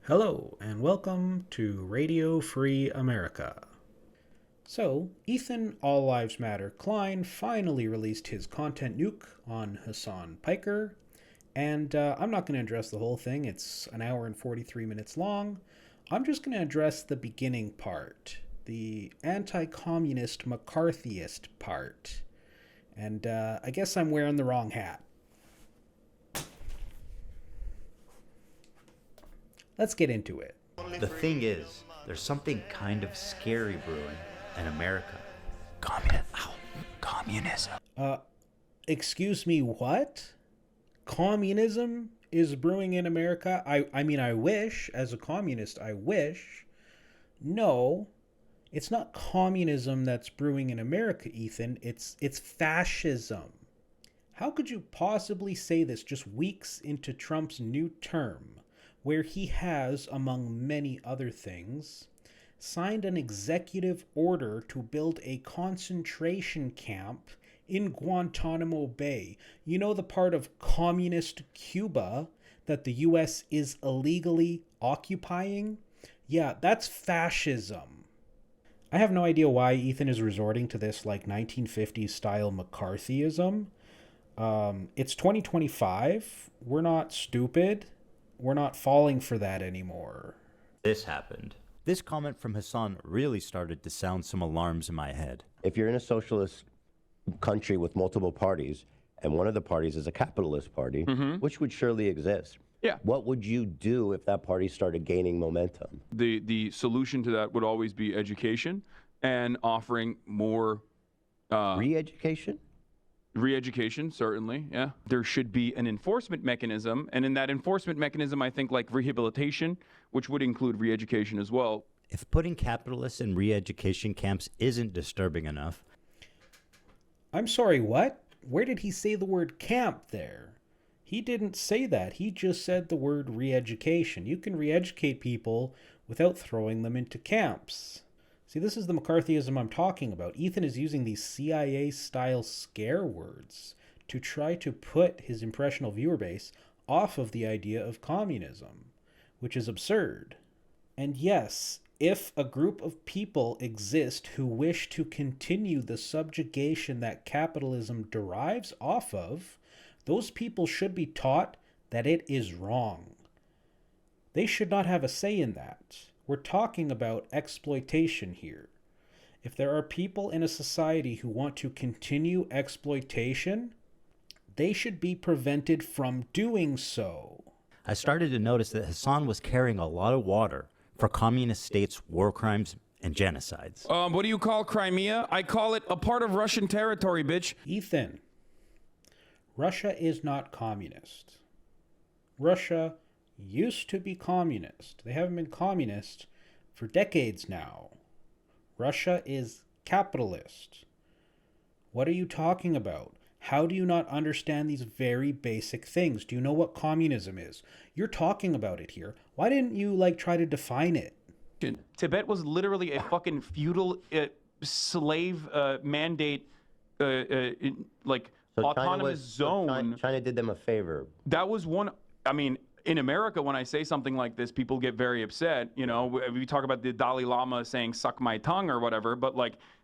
Hello, and welcome to Radio Free America. So, Ethan All Lives Matter Klein finally released his content nuke on Hassan Piker, and I'm not going to address the whole thing. It's an hour and 43 minutes long. I'm just going to address the beginning part, the anti-communist McCarthyist part. And I guess I'm wearing the wrong hat. Let's get into it. The thing is, there's something kind of scary brewing in America. Communism. Excuse me, what? Communism is brewing in America? I mean, I wish, as a communist, I wish. No, it's not communism that's brewing in America, Ethan. It's fascism. How could you possibly say this just weeks into Trump's new term, where he has, among many other things, signed an executive order to build a concentration camp in Guantanamo Bay? You know, the part of communist Cuba that the US is illegally occupying? Yeah, that's fascism. I have no idea why Ethan is resorting to this like 1950s style McCarthyism. It's 2025. We're not stupid. We're not falling for that anymore. This happened. This comment from Hassan really started to sound some alarms in my head. If you're in a socialist country with multiple parties, and one of the parties is a capitalist party, which would surely exist, what would you do if that party started gaining momentum? The solution to that would always be education and offering more Re-education? re-education, certainly, yeah. There should be an enforcement mechanism, and in that enforcement mechanism, I think like rehabilitation, which would include re-education as well. If putting capitalists in re-education camps isn't disturbing enough... I'm sorry, what? Where did he say the word camp there? He didn't say that. He just said the word re-education. You can re-educate people without throwing them into camps. See, this is the McCarthyism I'm talking about. Ethan is using these CIA-style scare words to try to put his impressionable viewer base off of the idea of communism, which is absurd. And yes, if a group of people exist who wish to continue the subjugation that capitalism derives off of, those people should be taught that it is wrong. They should not have a say in that. We're talking about exploitation here. If there are people in a society who want to continue exploitation, they should be prevented from doing so. I started to notice that Hassan was carrying a lot of water for communist states' war crimes and genocides. What do you call Crimea? I call it a part of Russian territory, bitch. Ethan, Russia is not communist. Russia used to be communist. They haven't been communist for decades now. Russia is capitalist. What are you talking about? How do you not understand these very basic things? Do you know what communism is? You're talking about it here. Why didn't you try to define it? Tibet was literally a fucking feudal slave mandate autonomous zone. China did them a favor. That was one. I mean, in America, when I say something like this, people get very upset. You know, we talk about the Dalai Lama saying "suck my tongue" or whatever, but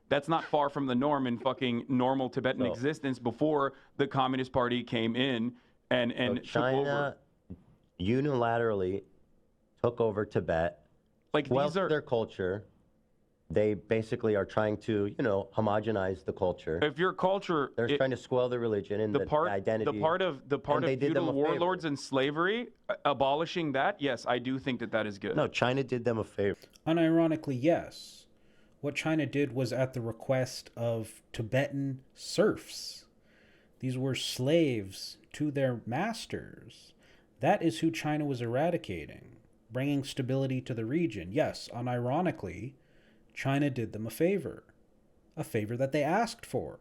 that's not far from the norm in fucking normal Tibetan existence before the Communist Party came in and took China unilaterally took over Tibet. These are their culture. They basically are trying to, homogenize the culture. If your culture, they're trying to spoil the religion and the identity. The part of feudal warlords and slavery, abolishing that, yes, I do think that is good. No, China did them a favor. Unironically, yes. What China did was at the request of Tibetan serfs. These were slaves to their masters. That is who China was eradicating, bringing stability to the region. Yes, unironically, China did them a favor that they asked for.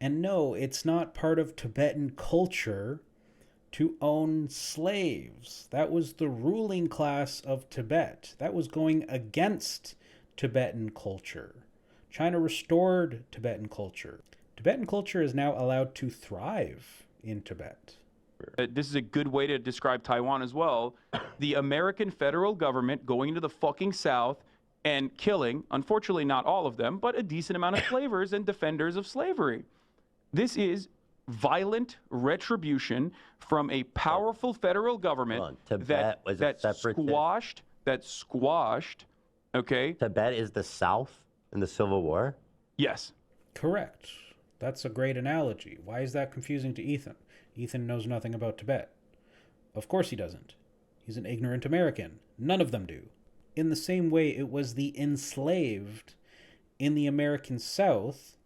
And no, it's not part of Tibetan culture to own slaves. That was the ruling class of Tibet. That was going against Tibetan culture. China restored Tibetan culture. Tibetan culture is now allowed to thrive in Tibet. this is a good way to describe Taiwan as well. The American federal government going into the fucking South and killing, unfortunately not all of them, but a decent amount of slavers and defenders of slavery. This is violent retribution from a powerful federal government Tibet was a separatist. that squashed, okay? Tibet is the South in the Civil War? Yes. Correct. That's a great analogy. Why is that confusing to Ethan? Ethan knows nothing about Tibet. Of course he doesn't. He's an ignorant American. None of them do. In the same way, it was the enslaved in the American South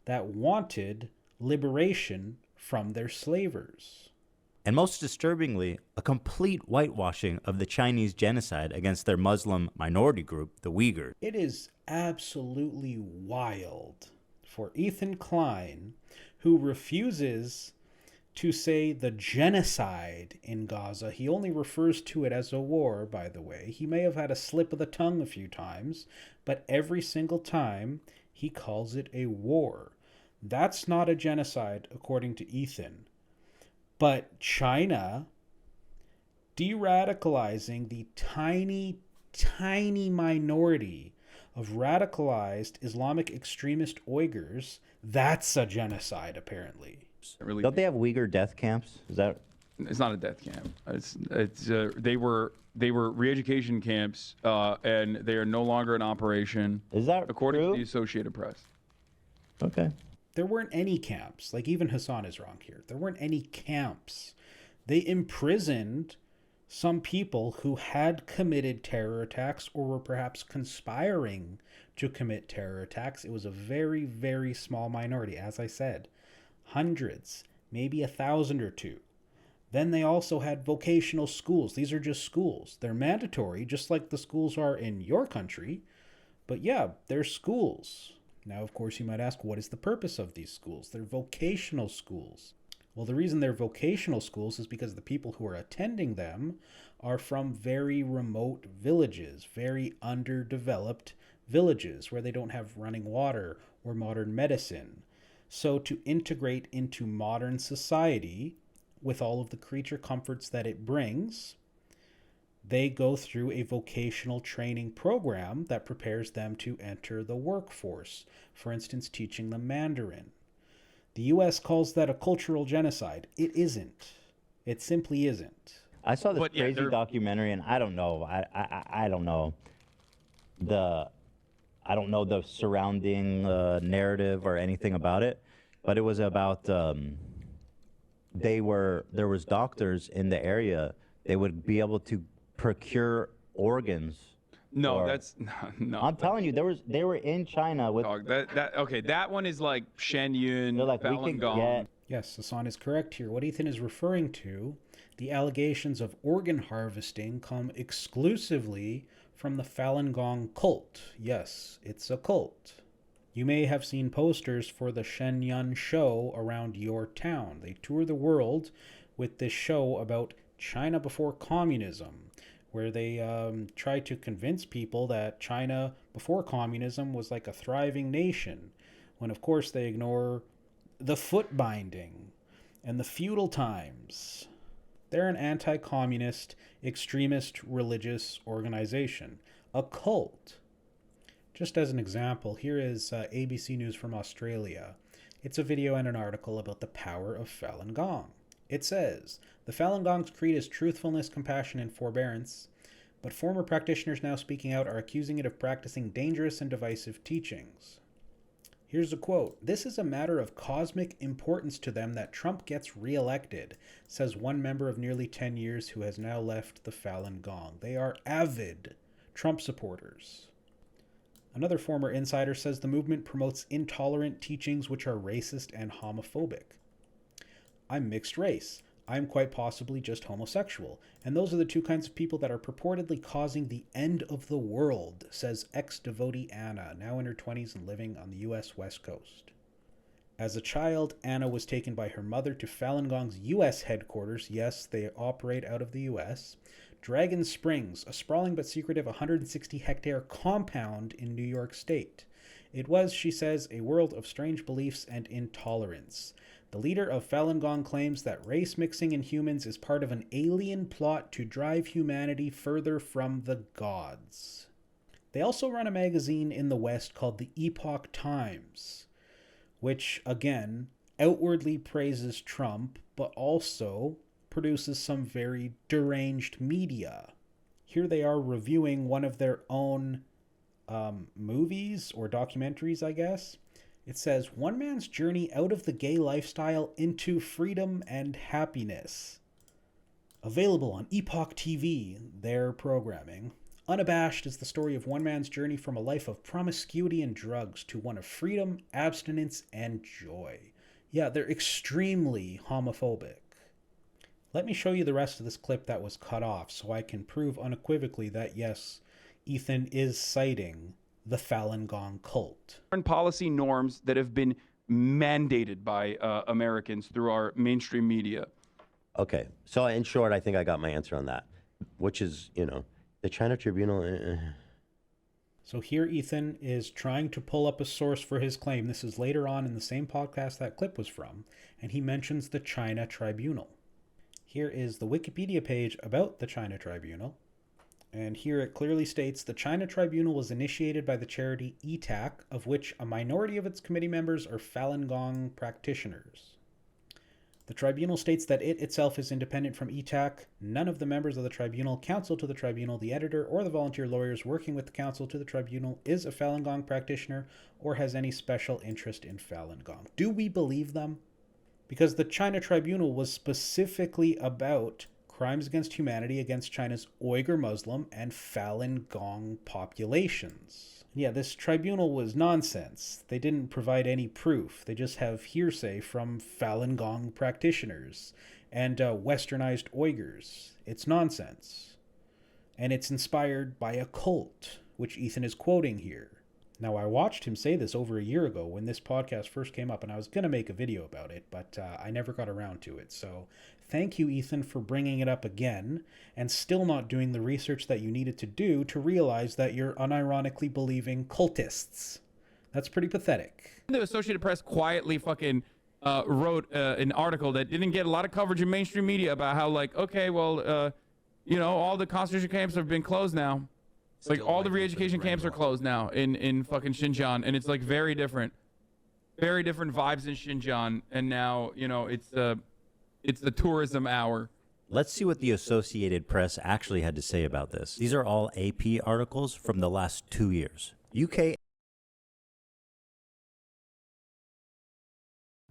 that wanted liberation from their slavers. And most disturbingly, a complete whitewashing of the Chinese genocide against their Muslim minority group, the Uyghurs. It is absolutely wild for Ethan Klein, who refuses to say the genocide in Gaza. He only refers to it as a war, by the way. He may have had a slip of the tongue a few times, but every single time he calls it a war. That's not a genocide, according to Ethan. But China de-radicalizing the tiny, tiny minority of radicalized Islamic extremist Uyghurs, that's a genocide, apparently. Really, Don't they have Uyghur death camps? Is that? it's not a death camp. They were re-education camps, and they are no longer in operation. Is that according true? to the Associated Press? Okay. There weren't any camps. Like, even Hassan is wrong here. There weren't any camps. They imprisoned some people who had committed terror attacks or were perhaps conspiring to commit terror attacks. It was a very, very small minority, as I said. Hundreds, maybe 1,000 or two. Then they also had vocational schools. These are just schools. They're mandatory, just like the schools are in your country. But yeah, they're schools. Now, of course, you might ask, what is the purpose of these schools? They're vocational schools. Well, the reason they're vocational schools is because the people who are attending them are from very remote villages, very underdeveloped villages where they don't have running water or modern medicine. So to integrate into modern society with all of the creature comforts that it brings, they go through a vocational training program that prepares them to enter the workforce, for instance, teaching them Mandarin. The U.S. calls that a cultural genocide. It isn't. It simply isn't. I saw this crazy documentary, and I don't know. I don't know the surrounding narrative or anything about it, but it was about there was doctors in the area. They would be able to procure organs. No, no. I'm telling you, they were in China with. That one is like Shen Yun, Like, Falun Gong. Yes, Hassan is correct here. What Ethan is referring to, the allegations of organ harvesting come exclusively from the Falun Gong cult. Yes, it's a cult. You may have seen posters for the Shen Yun show around your town. They tour the world with this show about China before communism, where they try to convince people that China before communism was like a thriving nation, when of course they ignore the foot binding and the feudal times. They're an anti-communist, extremist religious organization, a cult. Just as an example, here is ABC News from Australia. It's a video and an article about the power of Falun Gong. It says, the Falun Gong's creed is truthfulness, compassion, and forbearance, but former practitioners now speaking out are accusing it of practicing dangerous and divisive teachings. Here's a quote. This is a matter of cosmic importance to them that Trump gets reelected, says one member of nearly 10 years who has now left the Falun Gong. They are avid Trump supporters. Another former insider says the movement promotes intolerant teachings which are racist and homophobic. I'm mixed race. I'm quite possibly just homosexual. And those are the two kinds of people that are purportedly causing the end of the world, says ex-devotee Anna, now in her 20s and living on the U.S. West Coast. As a child, Anna was taken by her mother to Falun Gong's U.S. headquarters. Yes, they operate out of the U.S. Dragon Springs, a sprawling but secretive 160-hectare compound in New York State. It was, she says, a world of strange beliefs and intolerance. The leader of Falun Gong claims that race mixing in humans is part of an alien plot to drive humanity further from the gods. They also run a magazine in the West called the Epoch Times, which, again, outwardly praises Trump, but also produces some very deranged media. Here they are reviewing one of their own movies or documentaries, I guess. It says, "One man's journey out of the gay lifestyle into freedom and happiness." Available on Epoch TV, their programming. Unabashed is the story of one man's journey from a life of promiscuity and drugs to one of freedom, abstinence, and joy. Yeah, they're extremely homophobic. Let me show you the rest of this clip that was cut off so I can prove unequivocally that, yes, Ethan is citing the Falun Gong cult. Foreign policy norms that have been mandated by Americans through our mainstream media. Okay, so in short, I think I got my answer on that, which is, you know, the China Tribunal. So here Ethan is trying to pull up a source for his claim. This is later on in the same podcast that clip was from, and he mentions the China Tribunal. Here is the Wikipedia page about the China Tribunal. And here it clearly states the China Tribunal was initiated by the charity ETAC, of which a minority of its committee members are Falun Gong practitioners. The tribunal states that it itself is independent from ETAC. None of the members of the tribunal, counsel to the tribunal, the editor, or the volunteer lawyers working with the counsel to the tribunal is a Falun Gong practitioner or has any special interest in Falun Gong. Do we believe them? Because the China Tribunal was specifically about crimes against humanity against China's Uyghur Muslim and Falun Gong populations. Yeah, this tribunal was nonsense. They didn't provide any proof. They just have hearsay from Falun Gong practitioners and westernized Uyghurs. It's nonsense. And it's inspired by a cult, which Ethan is quoting here. Now, I watched him say this over a year ago when this podcast first came up, and I was going to make a video about it, but I never got around to it. So thank you, Ethan, for bringing it up again and still not doing the research that you needed to do to realize that you're unironically believing cultists. That's pretty pathetic. The Associated Press quietly fucking wrote an article that didn't get a lot of coverage in mainstream media about how, like, okay, well, you know, all the concentration camps have been closed now. Like, all the re-education camps are closed now in fucking Xinjiang, and it's like very different vibes in Xinjiang, and now, you know, it's the tourism hour. Let's see what the Associated Press actually had to say about this. These are all AP articles from the last 2 years. UK.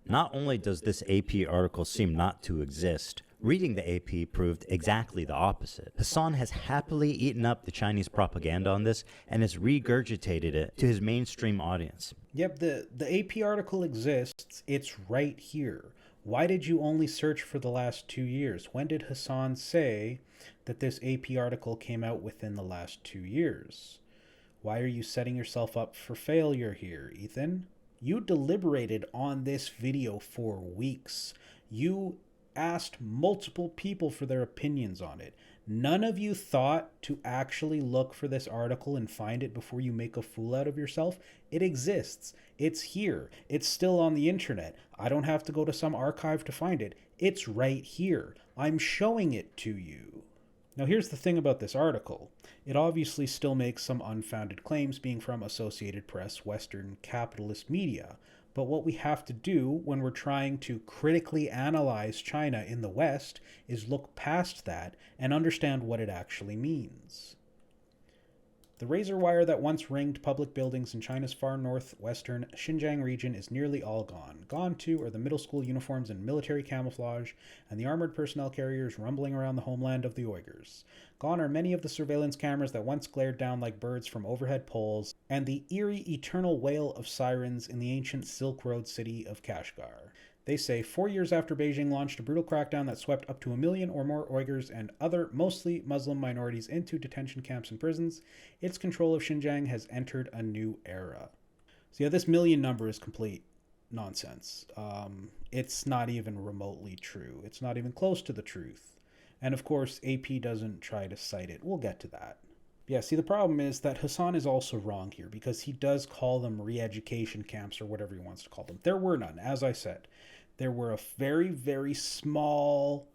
Not only does this AP article seem not to exist, reading the AP proved exactly the opposite. Hassan has happily eaten up the Chinese propaganda on this and has regurgitated it to his mainstream audience. Yep, the AP article exists. It's right here. Why did you only search for the last 2 years? When did Hassan say that this AP article came out within the last 2 years? Why are you setting yourself up for failure here, Ethan? You deliberated on this video for weeks. You asked multiple people for their opinions on it. None of you thought to actually look for this article and find it before you make a fool out of yourself. It exists. It's here. It's still on the internet. I don't have to go to some archive to find it. It's right here. I'm showing it to you. Now, here's the thing about this article. It obviously still makes some unfounded claims, being from Associated Press, Western capitalist media. But what we have to do when we're trying to critically analyze China in the West is look past that and understand what it actually means. The razor wire that once ringed public buildings in China's far northwestern Xinjiang region is nearly all gone. Gone, too, are the middle school uniforms and military camouflage, and the armored personnel carriers rumbling around the homeland of the Uyghurs. Gone are many of the surveillance cameras that once glared down like birds from overhead poles, and the eerie eternal wail of sirens in the ancient Silk Road city of Kashgar. They say 4 years after Beijing launched a brutal crackdown that swept up to 1 million or more Uyghurs and other mostly Muslim minorities into detention camps and prisons, its control of Xinjiang has entered a new era. So yeah, this million number is complete nonsense. It's not even remotely true. It's not even close to the truth. And of course, AP doesn't try to cite it. We'll get to that. Yeah, see, the problem is that Hassan is also wrong here because he does call them re-education camps or whatever he wants to call them. There were none, as I said. There were a very, very small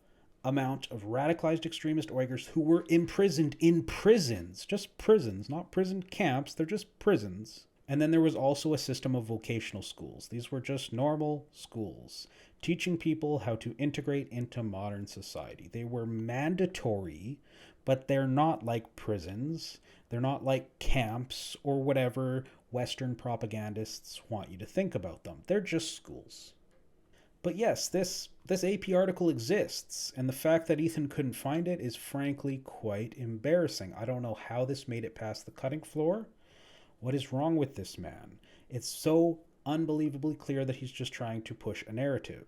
amount of radicalized extremist Uyghurs who were imprisoned in prisons, just prisons, not prison camps, they're just prisons. And then there was also a system of vocational schools. These were just normal schools, teaching people how to integrate into modern society. They were mandatory, but they're not like prisons. They're not like camps or whatever Western propagandists want you to think about them. They're just schools. But yes, this AP article exists, and the fact that Ethan couldn't find it is frankly quite embarrassing. I don't know how this made it past the cutting floor. What is wrong with this man? It's so unbelievably clear that he's just trying to push a narrative.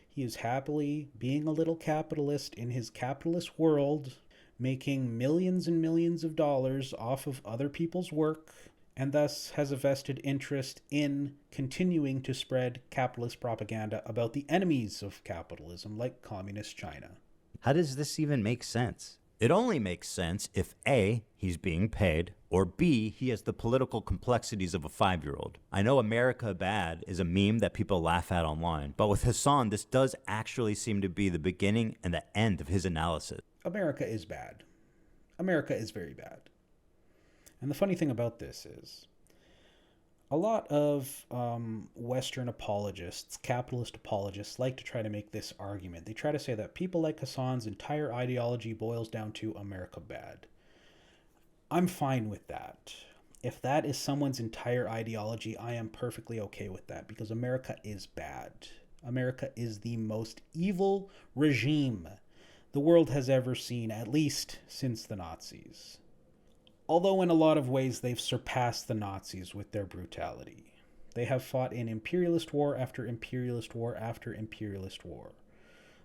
He is happily being a little capitalist in his capitalist world, making millions and millions of dollars off of other people's work, and thus has a vested interest in continuing to spread capitalist propaganda about the enemies of capitalism, like communist China. How does this even make sense? It only makes sense if A, he's being paid, or B, he has the political complexities of a 5-year-old. I know America bad is a meme that people laugh at online, but with Hassan, this does actually seem to be the beginning and the end of his analysis. America is bad. America is very bad. And the funny thing about this is, a lot of Western apologists, capitalist apologists, like to try to make this argument. They try to say that people like Hassan's entire ideology boils down to America bad. I'm fine with that. If that is someone's entire ideology, I am perfectly okay with that, because America is bad. America is the most evil regime the world has ever seen, at least since the Nazis. Although in a lot of ways they've surpassed the Nazis with their brutality. They have fought in imperialist war after imperialist war after imperialist war.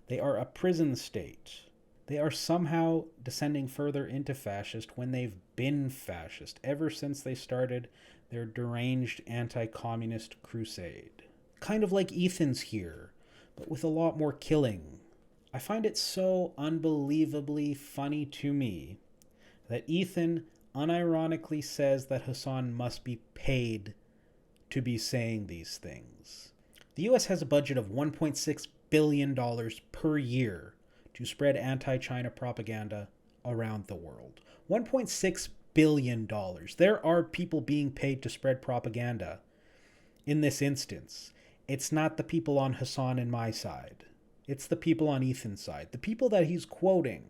They are a prison state. They are somehow descending further into fascist when they've been fascist ever since they started their deranged anti-communist crusade. Kind of like Ethan's here, but with a lot more killing. I find it so unbelievably funny to me that Ethan unironically says that Hassan must be paid to be saying these things. The US has a budget of $1.6 billion per year to spread anti-China propaganda around the world. $1.6 billion. There are people being paid to spread propaganda in this instance. It's not the people on Hassan and my side. It's the people on Ethan's side. The people that he's quoting.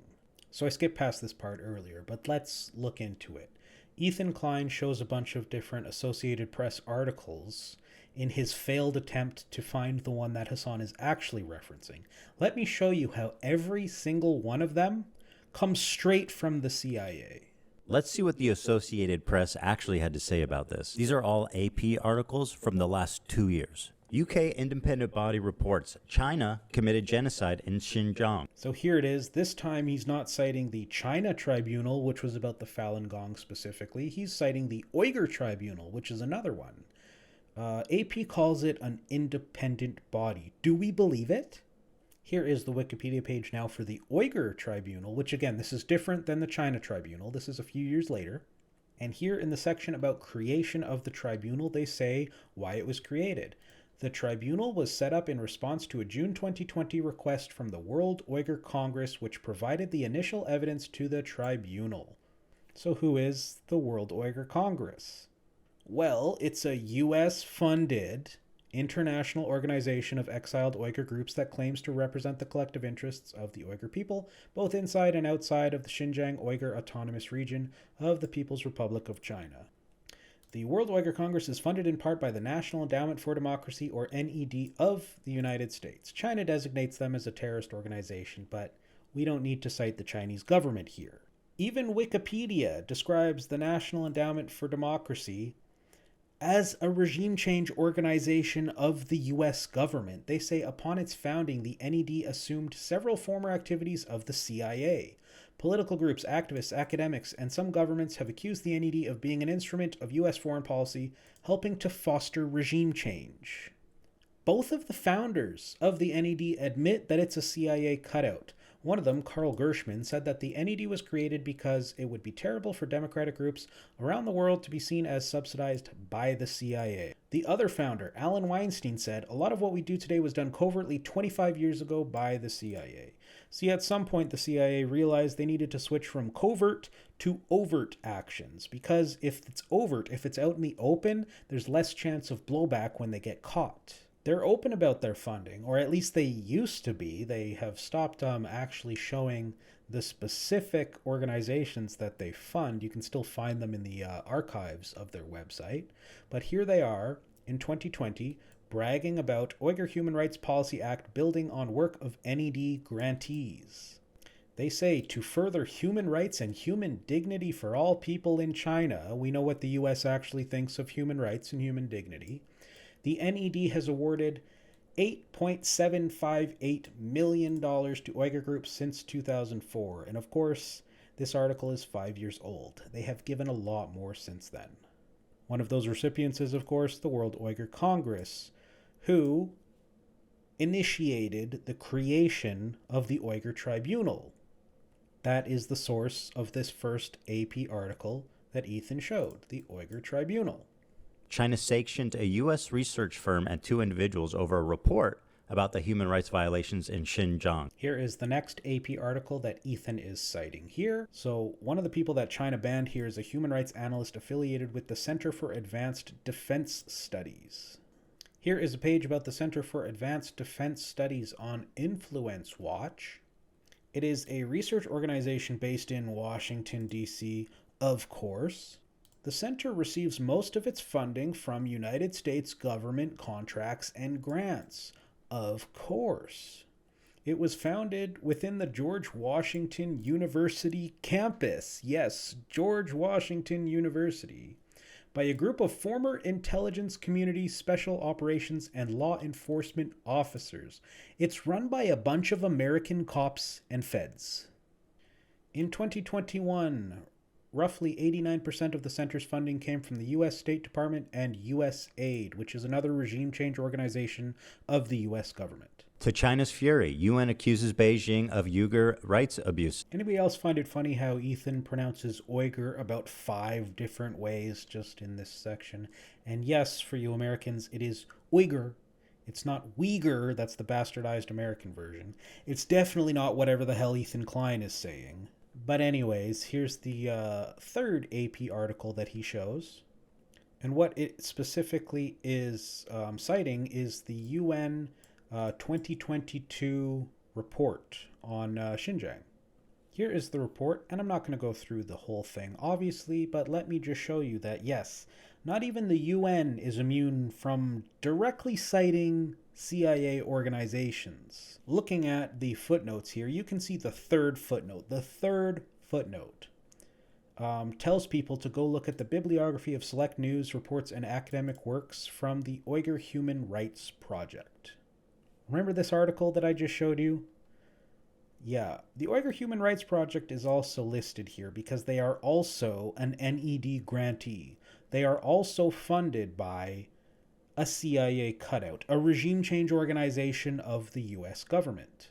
So I skipped past this part earlier, but let's look into it. Ethan Klein shows a bunch of different Associated Press articles in his failed attempt to find the one that Hassan is actually referencing. Let me show you how every single one of them comes straight from the CIA. Let's see what the Associated Press actually had to say about this. These are all AP articles from the last 2 years. UK independent body reports China committed genocide in Xinjiang. So here it is. This time he's not citing the China Tribunal, which was about the Falun Gong specifically. He's citing the Uyghur Tribunal, which is another one. AP calls it an independent body. Do we believe it? Here is the Wikipedia page now for the Uyghur Tribunal, which again, this is different than the China Tribunal. This is a few years later. And here in the section about creation of the tribunal, they say why it was created. The tribunal was set up in response to a June 2020 request from the World Uyghur Congress, which provided the initial evidence to the tribunal. So who is the World Uyghur Congress? Well, it's a US-funded international organization of exiled Uyghur groups that claims to represent the collective interests of the Uyghur people, both inside and outside of the Xinjiang Uyghur Autonomous Region of the People's Republic of China. The World Uyghur Congress is funded in part by the National Endowment for Democracy, or NED, of the United States. China designates them as a terrorist organization, but we don't need to cite the Chinese government here. Even Wikipedia describes the National Endowment for Democracy as a regime change organization of the US government. They say upon its founding, the NED assumed several former activities of the CIA. Political groups, activists, academics, and some governments have accused the NED of being an instrument of US foreign policy, helping to foster regime change. Both of the founders of the NED admit that it's a CIA cutout. One of them, Karl Gershman, said that the NED was created because it would be terrible for democratic groups around the world to be seen as subsidized by the CIA. The other founder, Alan Weinstein, said, a lot of what we do today was done covertly 25 years ago by the CIA. See, at some point, the CIA realized they needed to switch from covert to overt actions, because if it's overt, if it's out in the open, there's less chance of blowback when they get caught. They're open about their funding, or at least they used to be. They have stopped actually showing the specific organizations that they fund. You can still find them in the archives of their website. But here they are in 2020 bragging about Uyghur Human Rights Policy Act building on work of NED grantees. They say, to further human rights and human dignity for all people in China. We know what the US actually thinks of human rights and human dignity. The NED has awarded $8.758 million to Uyghur groups since 2004. And of course, this article is 5 years old. They have given a lot more since then. One of those recipients is, of course, the World Uyghur Congress, who initiated the creation of the Uyghur Tribunal. That is the source of this first AP article that Ethan showed, the Uyghur Tribunal. China sanctioned a U.S. research firm and 2 individuals over a report about the human rights violations in Xinjiang. Here is the next AP article that Ethan is citing here. So one of the people that China banned here is a human rights analyst affiliated with the Center for Advanced Defense Studies. Here is a page about the Center for Advanced Defense Studies on Influence Watch. It is a research organization based in Washington, D.C., of course. The center receives most of its funding from United States government contracts and grants. Of course. It was founded within the George Washington University campus. Yes, George Washington University. By a group of former intelligence community special operations and law enforcement officers. It's run by a bunch of American cops and feds. In 2021, roughly 89% of the center's funding came from the U.S. State Department and USAID, which is another regime change organization of the U.S. government. To China's fury, UN accuses Beijing of Uyghur rights abuse. Anybody else find it funny how Ethan pronounces Uyghur about 5 different ways just in this section? And yes, for you Americans, it is Uyghur. It's not Uyghur, that's the bastardized American version. It's definitely not whatever the hell Ethan Klein is saying. But anyways, here's the third AP article that he shows. And what it specifically is citing is the UN 2022 report on Xinjiang. Here is the report, and I'm not going to go through the whole thing, obviously, but let me just show you that, yes, not even the UN is immune from directly citing CIA organizations. Looking at the footnotes here, you can see the third footnote. The third footnote tells people to go look at the bibliography of select news, reports, and academic works from the Uyghur Human Rights Project. Remember this article that I just showed you? Yeah, the Uyghur Human Rights Project is also listed here because they are also an NED grantee. They are also funded by a CIA cutout, a regime change organization of the US government.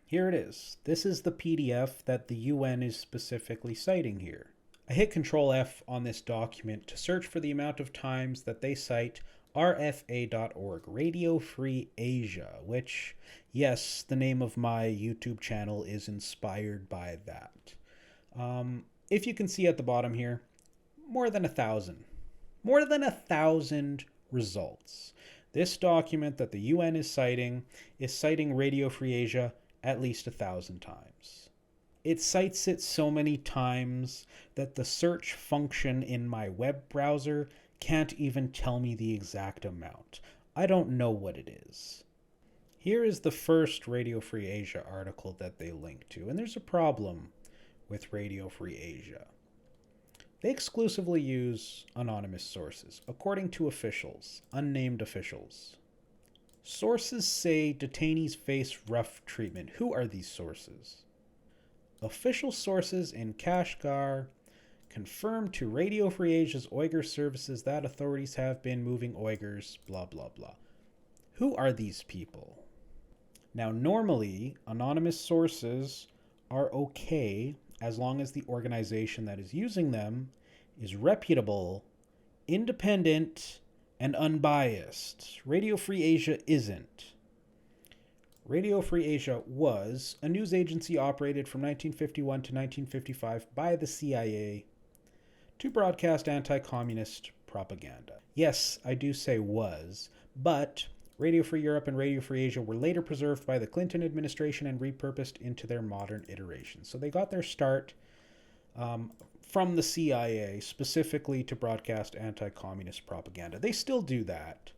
Here it is. This is the PDF that the UN is specifically citing here. I hit Control F on this document to search for the amount of times that they cite RFA.org, Radio Free Asia, which, yes, the name of my YouTube channel is inspired by that. If you can see at the bottom here, more than 1,000. More than 1,000 results. This document that the UN is citing Radio Free Asia at least 1,000 times. It cites it so many times that the search function in my web browser can't even tell me the exact amount. I don't know what it is. Here is the first Radio Free Asia article that they link to, and there's a problem with Radio Free Asia. They exclusively use anonymous sources, according to officials, unnamed officials. Sources say detainees face rough treatment. Who are these sources? Official sources in Kashgar confirmed to Radio Free Asia's Uyghur services that authorities have been moving Uyghurs, blah, blah, blah. Who are these people? Now, normally, anonymous sources are okay as long as the organization that is using them is reputable, independent, and unbiased. Radio Free Asia isn't. Radio Free Asia was a news agency operated from 1951 to 1955 by the CIA to broadcast anti-communist propaganda. Yes, I do say was, but Radio Free Europe and Radio Free Asia were later preserved by the Clinton administration and repurposed into their modern iterations. So they got their start from the CIA specifically to broadcast anti-communist propaganda. They still do that,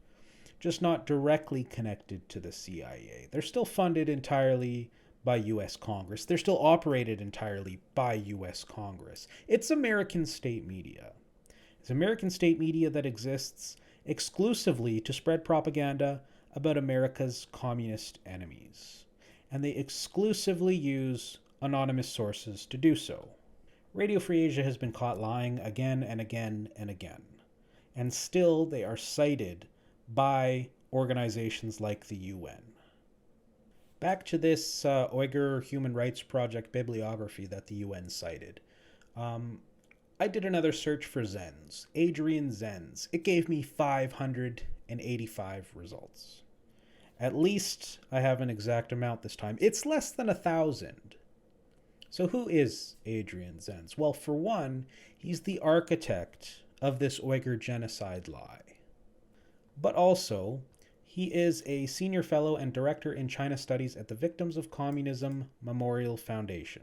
just not directly connected to the CIA. They're still funded entirely by U.S. Congress. They're still operated entirely by U.S. Congress. It's American state media. It's American state media that exists exclusively to spread propaganda about America's communist enemies. And they exclusively use anonymous sources to do so. Radio Free Asia has been caught lying again and again and again. And still they are cited by organizations like the UN. Back to this Uyghur Human Rights Project bibliography that the UN cited. I did another search for Zenz, Adrian Zenz. It gave me 585 results. At least I have an exact amount this time. It's less than 1,000. So who is Adrian Zenz? Well, for one, he's the architect of this Uyghur genocide lie. But also, he is a senior fellow and director in China Studies at the Victims of Communism Memorial Foundation.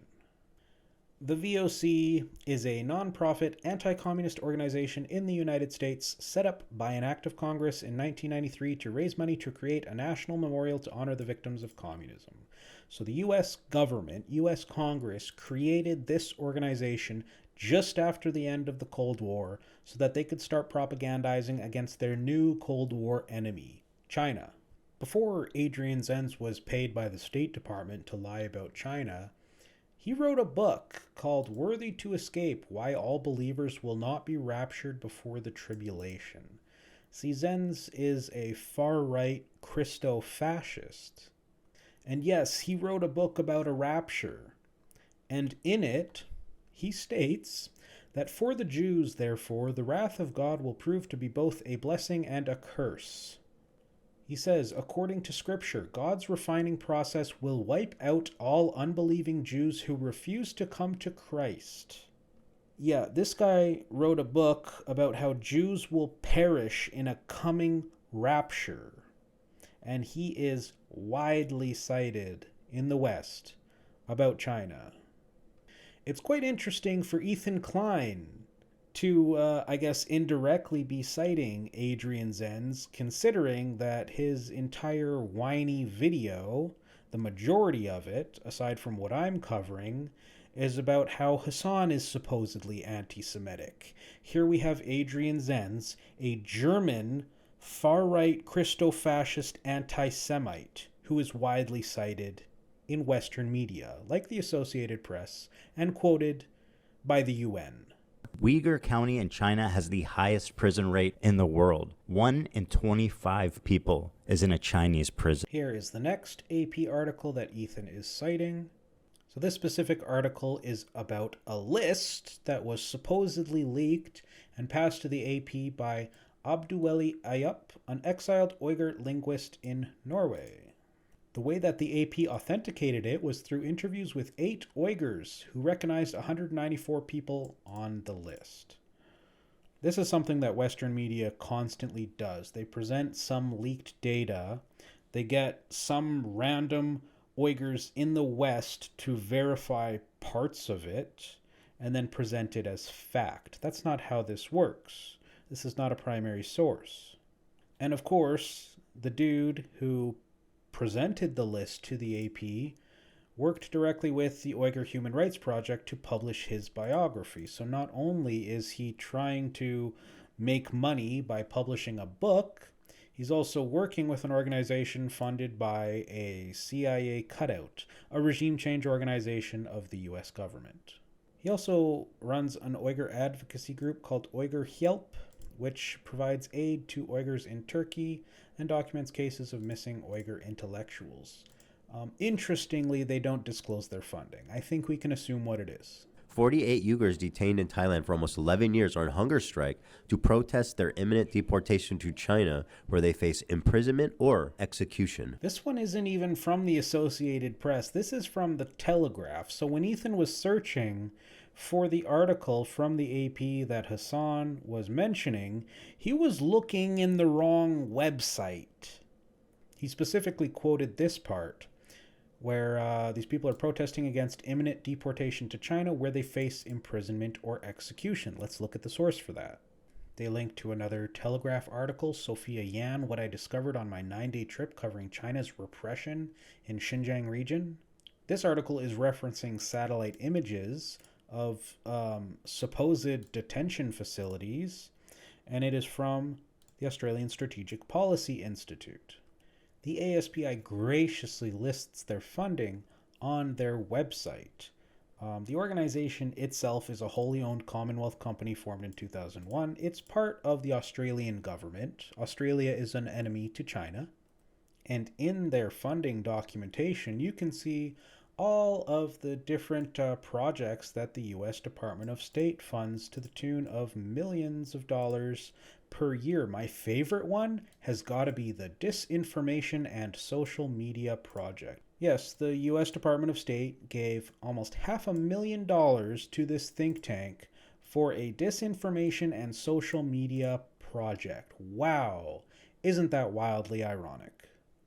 The VOC is a non-profit anti-communist organization in the United States set up by an act of Congress in 1993 to raise money to create a national memorial to honor the victims of communism. So the U.S. government, U.S. Congress, created this organization just after the end of the Cold War so that they could start propagandizing against their new Cold War enemy, China. Before Adrian Zenz was paid by the State Department to lie about China, he wrote a book called Worthy to Escape: Why All Believers Will Not Be Raptured Before the Tribulation. See, Zenz is a far-right Christo-fascist. And yes, he wrote a book about a rapture. And in it, he states that for the Jews, therefore, the wrath of God will prove to be both a blessing and a curse. He says, according to Scripture, God's refining process will wipe out all unbelieving Jews who refuse to come to Christ. Yeah, this guy wrote a book about how Jews will perish in a coming rapture. And he is widely cited in the West about China. It's quite interesting for Ethan Klein to, I guess, indirectly be citing Adrian Zenz, considering that his entire whiny video, the majority of it, aside from what I'm covering, is about how Hassan is supposedly anti-Semitic. Here we have Adrian Zenz, a German far-right Christo-fascist anti-Semite, who is widely cited in Western media, like the Associated Press, and quoted by the UN. Uyghur County in China has the highest prison rate in the world. 1 in 25 people is in a Chinese prison. Here is the next AP article that Ethan is citing. So this specific article is about a list that was supposedly leaked and passed to the AP by Abduweli Ayup, an exiled Uyghur linguist in Norway. The way that the AP authenticated it was through interviews with 8 Uyghurs who recognized 194 people on the list. This is something that Western media constantly does. They present some leaked data, they get some random Uyghurs in the West to verify parts of it, and then present it as fact. That's not how this works. This is not a primary source. And of course, the dude who presented the list to the AP worked directly with the Uyghur Human Rights Project to publish his biography. So not only is he trying to make money by publishing a book, he's also working with an organization funded by a CIA cutout, a regime change organization of the US government. He also runs an Uyghur advocacy group called Uyghur Help, which provides aid to Uyghurs in Turkey and documents cases of missing Uyghur intellectuals. Interestingly, they don't disclose their funding. I think we can assume what it is. 48 Uyghurs detained in Thailand for almost 11 years are on hunger strike to protest their imminent deportation to China, where they face imprisonment or execution. This one isn't even from the Associated Press. This is from the Telegraph. So when Ethan was searching for the article from the AP that Hassan was mentioning, he was looking in the wrong website. He specifically quoted this part, where these people are protesting against imminent deportation to China, where they face imprisonment or execution. Let's look at the source for that. They link to another Telegraph article, Sophia Yan, What I Discovered on My 9-Day Trip Covering China's Repression in Xinjiang Region. This article is referencing satellite images of supposed detention facilities, and it is from the Australian Strategic Policy Institute. The ASPI graciously lists their funding on their website. The organization itself is a wholly owned Commonwealth company formed in 2001. It's part of the Australian government. Australia is an enemy to China. And in their funding documentation, you can see all of the different projects that the U.S. Department of State funds to the tune of millions of dollars per year. My favorite one has got to be the Disinformation and Social Media Project. Yes, the U.S. Department of State gave almost $500,000 to this think tank for a disinformation and social media project. Wow, isn't that wildly ironic?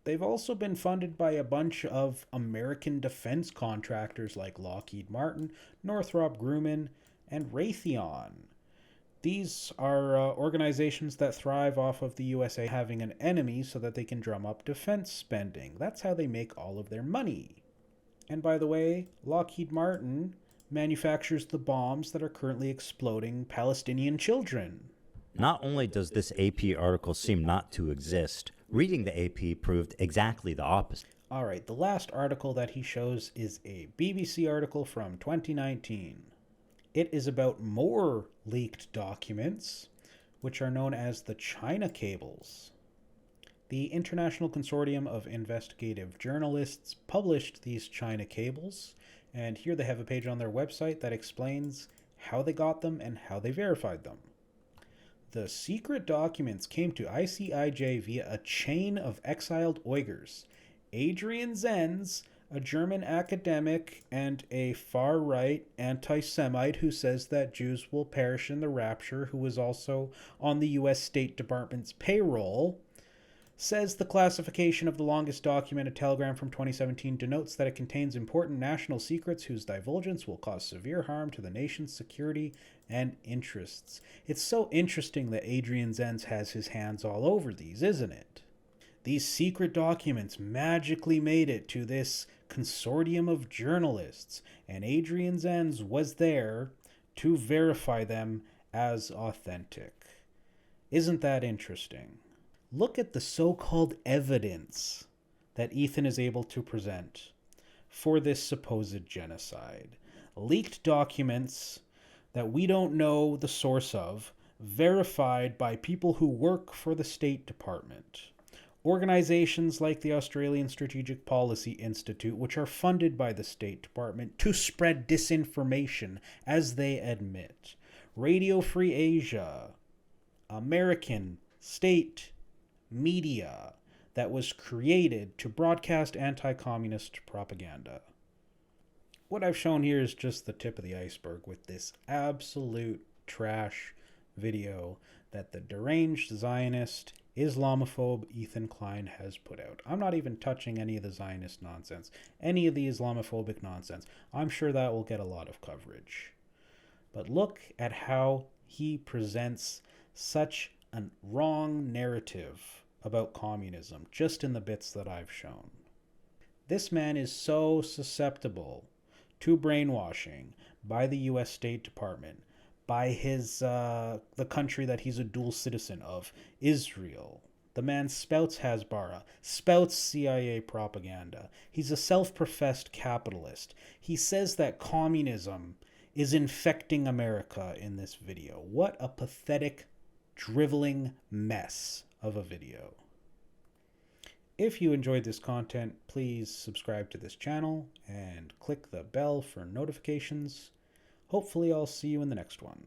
They've also been funded by a bunch of American defense contractors like Lockheed Martin, Northrop Grumman, and Raytheon. These are organizations that thrive off of the USA having an enemy so that they can drum up defense spending. That's how they make all of their money. And by the way, Lockheed Martin manufactures the bombs that are currently exploding Palestinian children. Not only does this AP article seem not to exist, reading the AP proved exactly the opposite. All right, the last article that he shows is a BBC article from 2019. It is about more leaked documents, which are known as the China cables. The International Consortium of Investigative Journalists published these China cables, and here they have a page on their website that explains how they got them and how they verified them. The secret documents came to ICIJ via a chain of exiled Uyghurs. Adrian Zenz, a German academic and a far-right anti-Semite who says that Jews will perish in the rapture, who is also on the U.S. State Department's payroll, says the classification of the longest documented telegram from 2017 denotes that it contains important national secrets whose divulgence will cause severe harm to the nation's security and interests. It's so interesting that Adrian Zenz has his hands all over these, isn't it? These secret documents magically made it to this consortium of journalists, and Adrian Zenz was there to verify them as authentic. Isn't that interesting? Look at the so-called evidence that Ethan is able to present for this supposed genocide. Leaked documents that we don't know the source of, verified by people who work for the State Department. Organizations like the Australian Strategic Policy Institute, which are funded by the State Department to spread disinformation, as they admit. Radio Free Asia, American state media that was created to broadcast anti-communist propaganda. What I've shown here is just the tip of the iceberg with this absolute trash video that the deranged Zionist Islamophobe Ethan Klein has put out. I'm not even touching any of the Zionist nonsense, any of the Islamophobic nonsense. I'm sure that will get a lot of coverage. But look at how he presents such a wrong narrative about communism, just in the bits that I've shown. This man is so susceptible to brainwashing by the U.S. State Department, by his the country that he's a dual citizen of, Israel. The man spouts Hasbara, spouts CIA propaganda. He's a self-professed capitalist. He says that communism is infecting America in this video. What a pathetic, driveling mess of a video. If you enjoyed this content, please subscribe to this channel and click the bell for notifications. Hopefully I'll see you in the next one.